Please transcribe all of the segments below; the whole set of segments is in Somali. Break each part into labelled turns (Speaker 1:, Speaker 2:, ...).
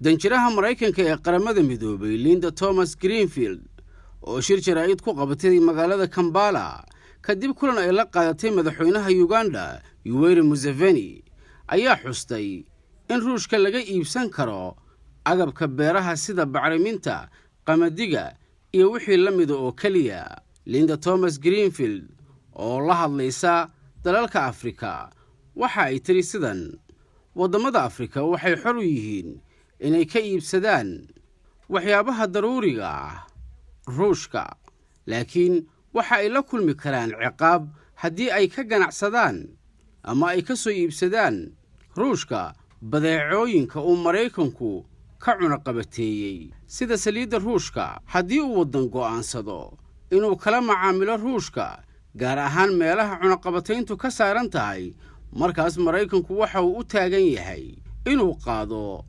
Speaker 1: danjiraha Mareykanka ee qaramada midoobay Linda Thomas Greenfield oo shir jaraa'id ku qabatay magaalada Kampala kadib kulan ay la qaadatay madaxweynaha Uganda Yoweri Museveni ayaa xustay in Ruushka laga iibsan karo agabka beeraha sida bacriminta, qamadiga iyo wixii la mid oo kaliya. Linda Thomas Greenfield oo la hadlaysa dalalka Afrika waxa ay tiri sidan: wadamada Afrika waxay xor u yihiin inay ka iibsadaan waxyaabaha daruuriga ah Ruushka, laakiin waxa ay la kulmi karaan ciqaab haddii ay ka ganacsadaan ama ay ka soo iibsadaan Ruushka badeecooyinka uu Mareykanku ka cunaqabateeyay sida saliidda Ruushka. Haddii uu wadan go'aansado inuu kala macaamilo Ruushka, gaar ahaan meelaha cunaqabatayntu ka saaran tahay, markaas Mareykanku waxa uu u taagan yahay inuu qaado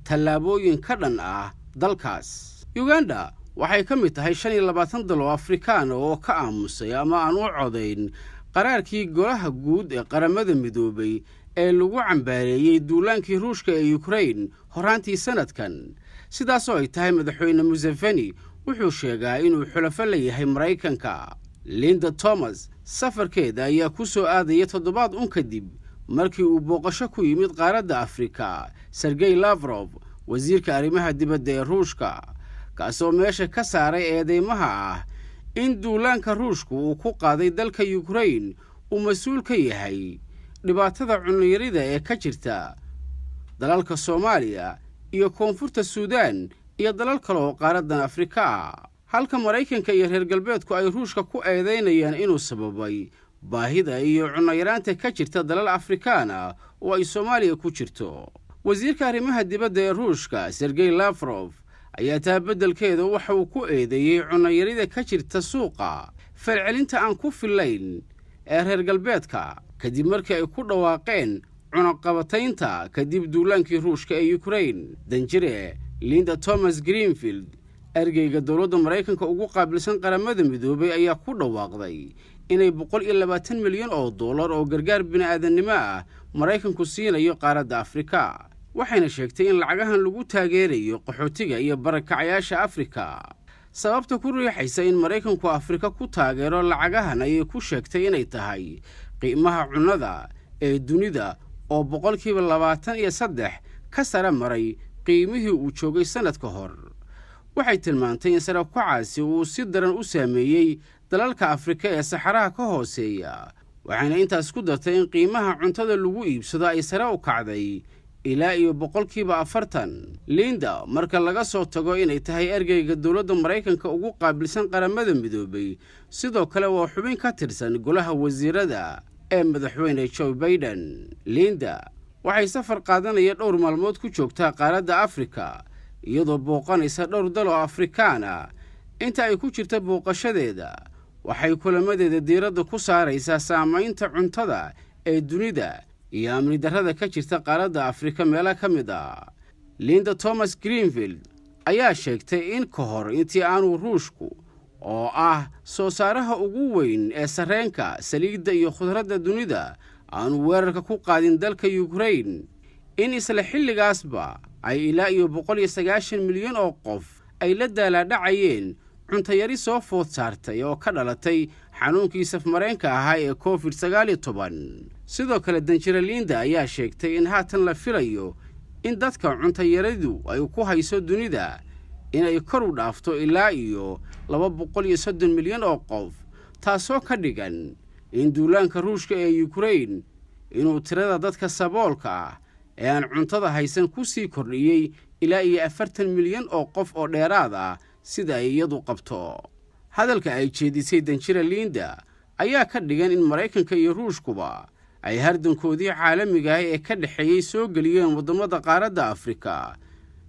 Speaker 1: tallaabooyin ka dhan ah dalkaas. Uganda waxay ka mid tahay 25 dal oo Afrikaan oo ka aamusay ama aan u codayn qaraarkii golaha guud ee qaramada midoobay ee lagu cambaareeyay duulaankii Ruushka ee Ukraine horaantii sanadkan. Sidaas oo ay tahay, madaxweyne Museveni wuxuu sheegay inuu xulafo la yahay Mareykanka. Linda Thomas safarkeeda ayaa ku soo aadaya toddobaad kadib markii uu booqasho ku yimid qaaradda Afrika Sergey Lavrov, wasiirka arrimaha dibadda ee Ruushka, kaasoo meesha ka saaray eedeymaha ah in duulaanka Ruushku uu ku qaaday dalka Ukraine uu mas'uul ka yahay dhibaatada cunno-yarida ee ka jirta dalalka Soomaaliya iyo Koonfurta Suudaan iyo dalal kale oo qaaraddan Afrika ah. Halka Mareykanka iyo reer galbeedku ay Ruushka ku eedeynayaan inuu sababay baahida iyo cunno-yaraanta ka jirta dalal Afrikaan ah oo ay Soomaaliya ku jirto. Wasiirka arrimaha dibadda ee Ruushka Sergey Lavrov ayaa taa beddelkeeda waxa uu ku eedeeyay cunno-yarida ka jirta suuqa falcelinta aan ku filayn ee reer galbeedka kadib markii ay ku dhawaaqeen cunaqabataynta kadib duulaankii Ruushka ee Ukraine. Danjire Linda Thomas Greenfield, ergeyga dowladda Mareykanka ugu qaabilsan qaramada midoobay, ayaa ku dhawaaqday inay $120 milyan oo gargaar bini'aadanimo ah Mareykanku siinayo qaaradda Afrika, waxayna sheegtay in lacagahan lagu taageerayo qaxootiga iyo barakacayaasha Afrika. Sababta ku riixaysa in Mareykanku Afrika ku taageero lacagahan ayay ku sheegtay inay tahay qiimaha cunnada ee dunida oo 23% ka sare maray qiimihii uu joogay sanad ka hor. Waxay tilmaantay in sare u kacaasi uu si daran u saameeyay dalalka Afrika ee saxaraha ka hooseeya, waxayna intaas ku dartay in qiimaha cuntada lagu iibsado ay sare u kacday ilaa iyo 40%. Linda, marka laga soo tago inay tahay ergeyga dowladda Mareykanka ugu qaabilsan qaramada midoobay, sidoo kale waa xubin ka tirsan golaha wasiirada ee madaxweyne Joe Biden. Linda waxay safar qaadanaya dhowr maalmood ku joogtaa qaaradda Afrika, iyadoo booqanaysa dhowr dal oo Afrikaan ah. Inta ay ku jirta booqashadeeda, waxay kulamadeeda diiradda ku saaraysaa saamaynta cuntada ee dunida iyo amni darrada ka jirta qaaradda Afrika meelo ka mid ah. Linda Thomas Greenfield ayaa sheegtay in ka hor intii aanu Ruushku, oo ah soo saaraha ugu weyn ee sarreenka, saliidda iyo khudradda dunida, aanu weerarka ku qaadin dalka Ukraine, in isla xilligaasba ay ilaa iyo 190 milyan oo qof ay la daalaadhacayeen cuntayari soo food saartay oo ka dhalatay xanuunkii safmareenka ahaa ee COVID-19. Sidoo kale, danjire Linda ayaa sheegtay in haatan la filayo in dadka cuntayaridu ay ku hayso dunida inay kor u dhaafto ilaa iyo 230 milyan oo qof, taasoo ka dhigan in duulaanka Ruushka ee Ukraine inuu tirada dadka saboolka ah ee aan cuntada haysan ku sii kordhiyey ilaa iyo 40 milyan oo qof oo dheeraad ah sida ay iyadu qabto. Hadalka ay jeedisay danjire Linda ayaa ka dhigan in Mareykanka iyo Ruushkuba ay hardankoodii caalamiga ah ee ka dhaxeeyay soo geliyeen wadamada qaaradda Afrika,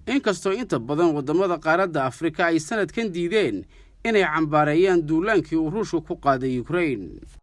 Speaker 1: inkastoo inta badan wadamada qaaradda Afrika ay sanadkan diideen inay cambaareeyaan duulaankii uu Ruushku ku qaaday Ukraine.